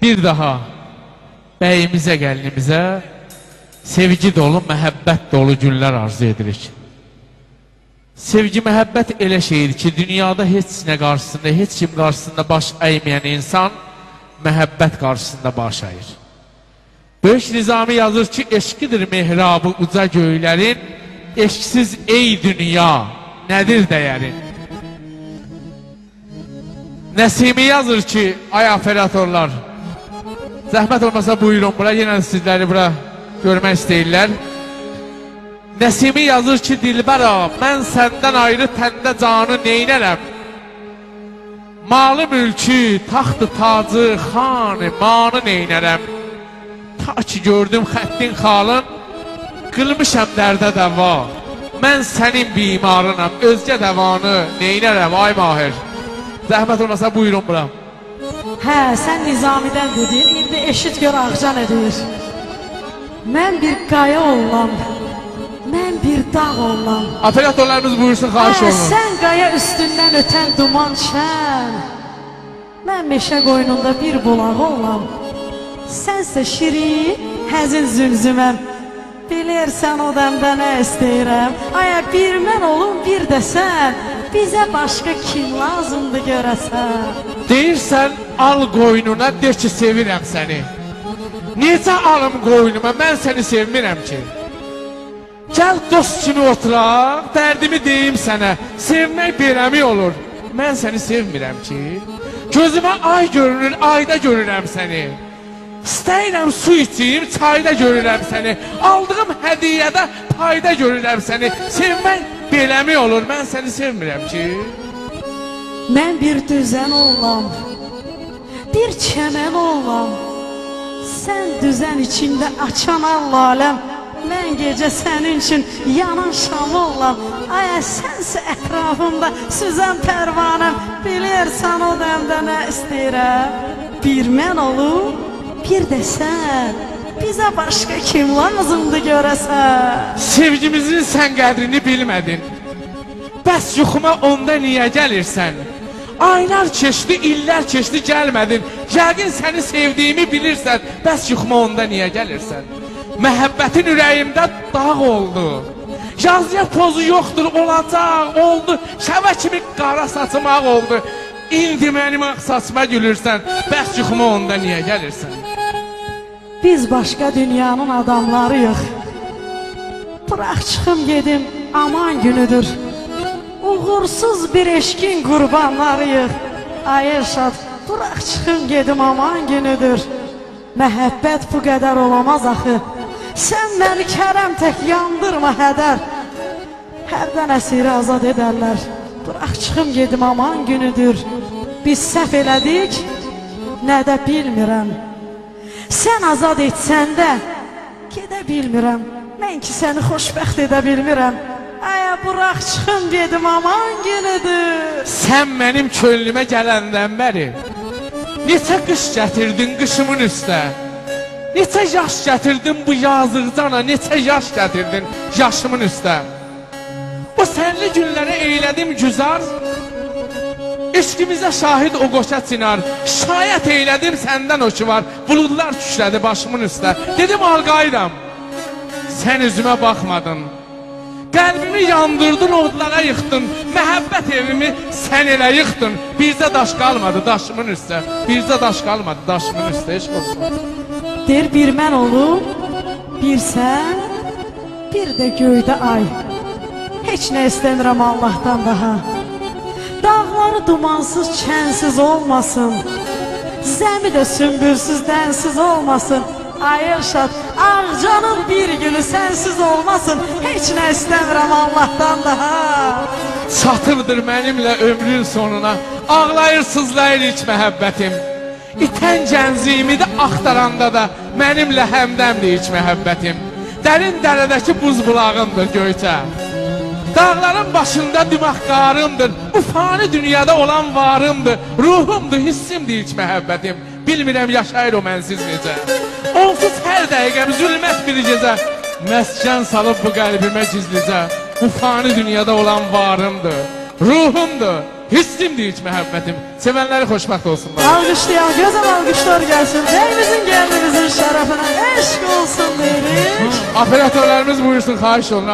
bir daha bəyimizə, gəlinimizə sevgi dolu, məhəbbət dolu günlər arzu edirik. Sevgi, məhəbbət elə şeydir ki, dünyada heç nə qarşısında, heç kim qarşısında baş əyməyən insan məhəbbət qarşısında baş əyir. Böyük Nizami yazır ki, eşqidir mehrabı uca göylərin, eşksiz ey dünya, nədir dəyərin? Nəsimi yazır ki, ay operatorlar, zəhmət olmasa buyurun bura, yenə sizləri bura görmək istəyirlər. Nəsimi yazır ki, Dilbəra, mən səndən ayrı təndə canı neynərəm? Malı mülkü, taxtı tacı, xanı, manı neynərəm? Ta ki gördüm xəttin xalın, qılmışam dərdə dəva. Mən sənin bimarınam, özgə dəvanı neynərəm, ay Mahir? Zəhmət olmasa buyurun bura. Hə, sən Nizamidən dedin, indi eşit gör Ağcan edir. Mən bir qaya oğlan, mən bir dağ oğlan. Operatorlarımız buyursun, xahiş olun. Sən qaya üstündən ötən duman şən, mən meşə qoynunda bir bulaq oğlan. Sənsə şirin, həzin zülzüməm. Bilirsən o dəmdə nə istəyirəm. Aya bir mən olum, bir də sən. Bizə başqa kim lazımdır görəsən? Deyirsən, al qoynuna, de ki, sevirəm səni. Necə alım qoynuma, mən səni sevmirəm ki. Gəl dost kimi oturaq, dərdimi deyim sənə. Sevmək beləmi olur. Mən səni sevmirəm ki. Gözümə ay görünür, ayda görürəm səni. İstəyirəm su içeyim, çayda görürəm səni. Aldığım hədiyyədə payda görürəm səni. Sevmək beləmi olur, mən səni sevmirəm ki. Mən bir düzən oğlam, bir çəmən oğlam. Sən düzən içimdə açan laləm. Mən gecə sənin üçün yanan şam oğlam. Aya sənsə ətrafımda süzən pərvanəm. Bilirsən o dəmdə nə istəyirəm. Bir mən olum, bir də sən. Bizə başqa kim lazımdır görəsən? Sevgimizin sən qədrini bilmədin. Bəs yuxuma onda niyə gəlirsən? Aylar keçdi, illər keçdi, gəlmədin. Yəqin səni sevdiyimi bilirsən. Bəs yuxuma onda niyə gəlirsən? Məhəbbətin ürəyimdə dağ oldu. Yazıya pozu yoxdur, olacaq, oldu. Şəvə kimi qara saçmaq oldu. İndi mənim ağ saçma gülürsən. Bəs yuxuma onda niyə gəlirsən? Biz başqa dünyanın adamlarıyıq. Bırax çıxım gedim, aman günüdür. Uğursuz bir eşkin qurbanlarıyıq. Ay Elşad, bırax çıxım gedim, aman günüdür. Məhəbbət bu qədər olamaz axı. Sən məni kərəm tək yandırma hədər. Hərdən əsiri azad edərlər. Bırax çıxım gedim, aman günüdür. Biz səhv elədik, nə də bilmirəm. Sən azad etsən də gedə bilmirəm. Mən ki səni xoşbəxt edə bilmirəm. Aya bırax çıxım gedim, aman günüdür. Sən mənim könlümə gələndən bəri neçə qış gətirdin qışımın üstə. Neçə yaş gətirdin bu yazıqcana, neçə yaş gətirdin yaşımın üstə. O sənli günlərə eylədim güzar, eşqimizə şahid o qoşa çınar. Şayət eylədim səndən o ki var, buludlar küşlədi başımın üstə. Dedim alqayram, sən üzümə baxmadın. Qəlbimi yandırdın, odlara yıxdın. Məhəbbət evimi sən elə yıxdın. Bircə daş qalmadı daşımın üstə. Bircə daş qalmadı daşımın üstə. Eşq olsun. Der bir mən olum, bir sən, bir də göydə ay. Heç nə istəmirəm Allahdan daha. Dağları dumansız, çənsiz olmasın. Zəmi də sümbülsüz, dənsiz olmasın. Ay Elşad, Ağcanın bir günü sənsiz olmasın. Heç nə istəmirəm Allahdan daha. Çatırdır mənimlə ömrün sonuna. Ağlayır, sızlayır iç məhəbbətim. İtən gəncliyimi də axtaranda da mənimlə həmdəmdir iç məhəbbətim. Dərin dərədəki buz bulağımdır Göyçə. Dağların başında dimaqqarımdır. Bu fani dünyada olan varımdır. Ruhumdur, hissimdir iç məhəbbətim. Bilmirəm yaşayır o mənsiz necə. Onsuz hər dəqiqəm zülmət bir gecə. Məskən salıb bu qəlbimə gizlicə. Bu fani dünyada olan varımdır. Ruhumdur. Hissimdir hiç məhəbbətim. Sevənləri xoşbəxt olsunlar. Alqışlayan gözəl alqışlar gəlsin. Bəyimizin gəlinimizin şərəfinə eşq olsun deyirik. Operatörlərimiz buyursun, xahiş olun.